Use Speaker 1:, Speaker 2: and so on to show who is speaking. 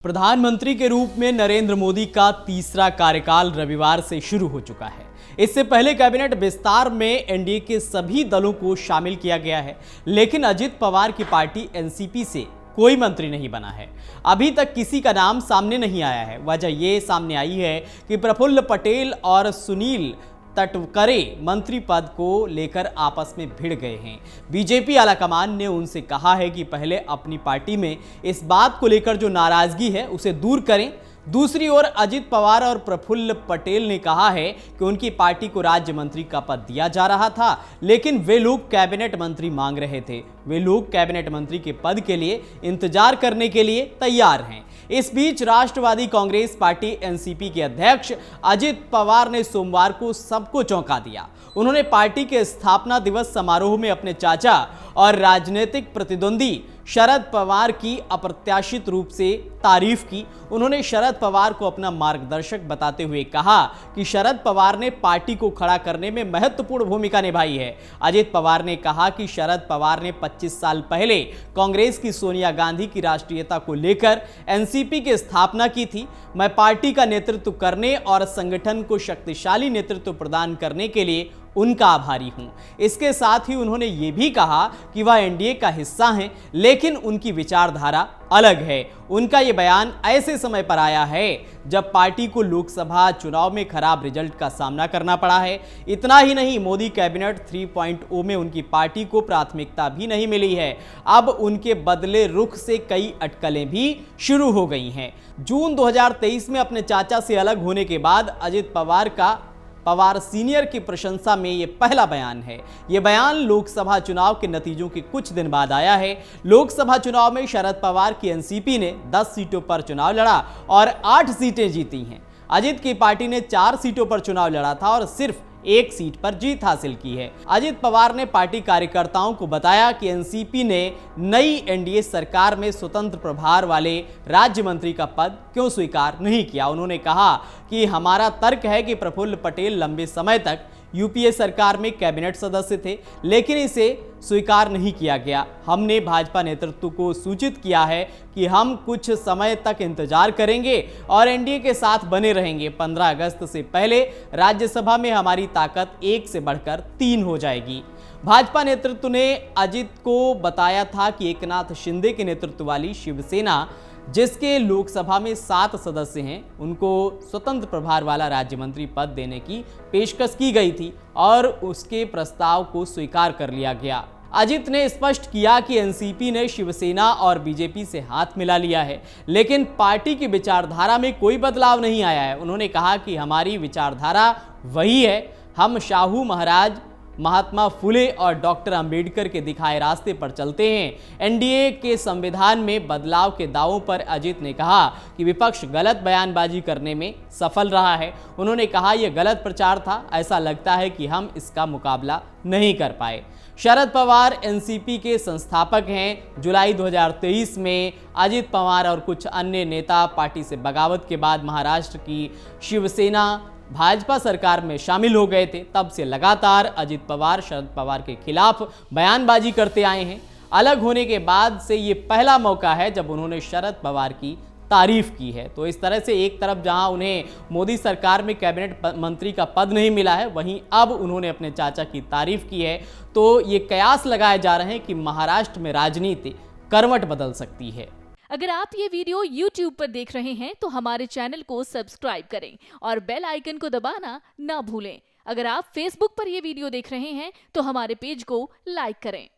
Speaker 1: प्रधानमंत्री के रूप में नरेंद्र मोदी का तीसरा कार्यकाल रविवार से शुरू हो चुका है। इससे पहले कैबिनेट विस्तार में एनडीए के सभी दलों को शामिल किया गया है, लेकिन अजित पवार की पार्टी एनसीपी से कोई मंत्री नहीं बना है। अभी तक किसी का नाम सामने नहीं आया है। वजह यह सामने आई है कि प्रफुल्ल पटेल और सुनील तटकरे मंत्री पद को लेकर आपस में भिड़ गए हैं। बीजेपी आलाकमान ने उनसे कहा है कि पहले अपनी पार्टी में इस बात को लेकर जो नाराजगी है उसे दूर करें। दूसरी ओर अजित पवार और प्रफुल्ल पटेल ने कहा है कि उनकी पार्टी को राज्य मंत्री का पद दिया जा रहा था, लेकिन वे लोग कैबिनेट मंत्री मांग रहे थे। वे लोग कैबिनेट मंत्री के पद के लिए इंतजार करने के लिए तैयार हैं। इस बीच राष्ट्रवादी कांग्रेस पार्टी एनसीपी के अध्यक्ष अजित पवार ने सोमवार को सबको चौंका दिया। उन्होंने पार्टी के स्थापना दिवस समारोह में अपने चाचा और राजनीतिक प्रतिद्वंदी शरद पवार की अप्रत्याशित रूप से तारीफ की। उन्होंने शरद पवार को अपना मार्गदर्शक बताते हुए कहा कि शरद पवार ने पार्टी को खड़ा करने में महत्वपूर्ण भूमिका निभाई है। अजित पवार ने कहा कि शरद पवार ने 25 साल पहले कांग्रेस की सोनिया गांधी की राष्ट्रीयता को लेकर एनसीपी की स्थापना की थी। मैं पार्टी का नेतृत्व करने और संगठन को शक्तिशाली नेतृत्व प्रदान करने के लिए उनका आभारी हूं। इसके साथ ही उन्होंने ये भी कहा कि वह एनडीए का हिस्सा हैं, लेकिन उनकी विचारधारा अलग है। उनका ये बयान ऐसे समय पर आया है जब पार्टी को लोकसभा चुनाव में खराब रिजल्ट का सामना करना पड़ा है। इतना ही नहीं, मोदी कैबिनेट 3.0 में उनकी पार्टी को प्राथमिकता भी नहीं मिली है। अब उनके बदले रुख से कई अटकलें भी शुरू हो गई हैं। जून 2023 में अपने चाचा से अलग होने के बाद अजित पवार का पवार सीनियर की प्रशंसा में यह पहला बयान है। यह बयान लोकसभा चुनाव के नतीजों के कुछ दिन बाद आया है। लोकसभा चुनाव में शरद पवार की एनसीपी ने 10 सीटों पर चुनाव लड़ा और 8 सीटें जीती हैं। अजित की पार्टी ने 4 सीटों पर चुनाव लड़ा था और सिर्फ 1 सीट पर जीत हासिल की है। अजित पवार ने पार्टी कार्यकर्ताओं को बताया कि एनसीपी ने नई एनडीए सरकार में स्वतंत्र प्रभार वाले राज्य मंत्री का पद क्यों स्वीकार नहीं किया। उन्होंने कहा कि हमारा तर्क है कि प्रफुल्ल पटेल लंबे समय तक यूपीए सरकार में कैबिनेट सदस्य थे, लेकिन इसे स्वीकार नहीं किया गया। हमने भाजपा नेतृत्व को सूचित किया है कि हम कुछ समय तक इंतजार करेंगे और एनडीए के साथ बने रहेंगे। 15 अगस्त से पहले राज्यसभा में हमारी ताकत 1 से बढ़कर 3 हो जाएगी। भाजपा नेतृत्व ने अजित को बताया था कि एकनाथ शिंदे के नेतृत्व वाली शिवसेना, जिसके लोकसभा में 7 सदस्य हैं, उनको स्वतंत्र प्रभार वाला राज्य मंत्री पद देने की पेशकश की गई थी और उसके प्रस्ताव को स्वीकार कर लिया गया। अजित ने स्पष्ट किया कि एनसीपी ने शिवसेना और बीजेपी से हाथ मिला लिया है, लेकिन पार्टी की विचारधारा में कोई बदलाव नहीं आया है। उन्होंने कहा कि हमारी विचारधारा वही है। हम शाहू महाराज, महात्मा फुले और डॉक्टर अंबेडकर के दिखाए रास्ते पर चलते हैं। एनडीए के संविधान में बदलाव के दावों पर अजित ने कहा कि विपक्ष गलत बयानबाजी करने में सफल रहा है। उन्होंने कहा यह गलत प्रचार था, ऐसा लगता है कि हम इसका मुकाबला नहीं कर पाए। शरद पवार एनसीपी के संस्थापक हैं। जुलाई 2023 में अजित पवार और कुछ अन्य नेता पार्टी से बगावत के बाद महाराष्ट्र की शिवसेना भाजपा सरकार में शामिल हो गए थे। तब से लगातार अजित पवार शरद पवार के खिलाफ बयानबाजी करते आए हैं। अलग होने के बाद से ये पहला मौका है जब उन्होंने शरद पवार की तारीफ की है। तो इस तरह से एक तरफ जहां उन्हें मोदी सरकार में कैबिनेट मंत्री का पद नहीं मिला है, वहीं अब उन्होंने अपने चाचा की तारीफ की है। तो ये कयास लगाए जा रहे हैं कि महाराष्ट्र में राजनीति करवट बदल सकती है।
Speaker 2: अगर आप ये वीडियो YouTube पर देख रहे हैं तो हमारे चैनल को सब्सक्राइब करें और बेल आइकन को दबाना ना भूलें। अगर आप Facebook पर ये वीडियो देख रहे हैं तो हमारे पेज को लाइक करें।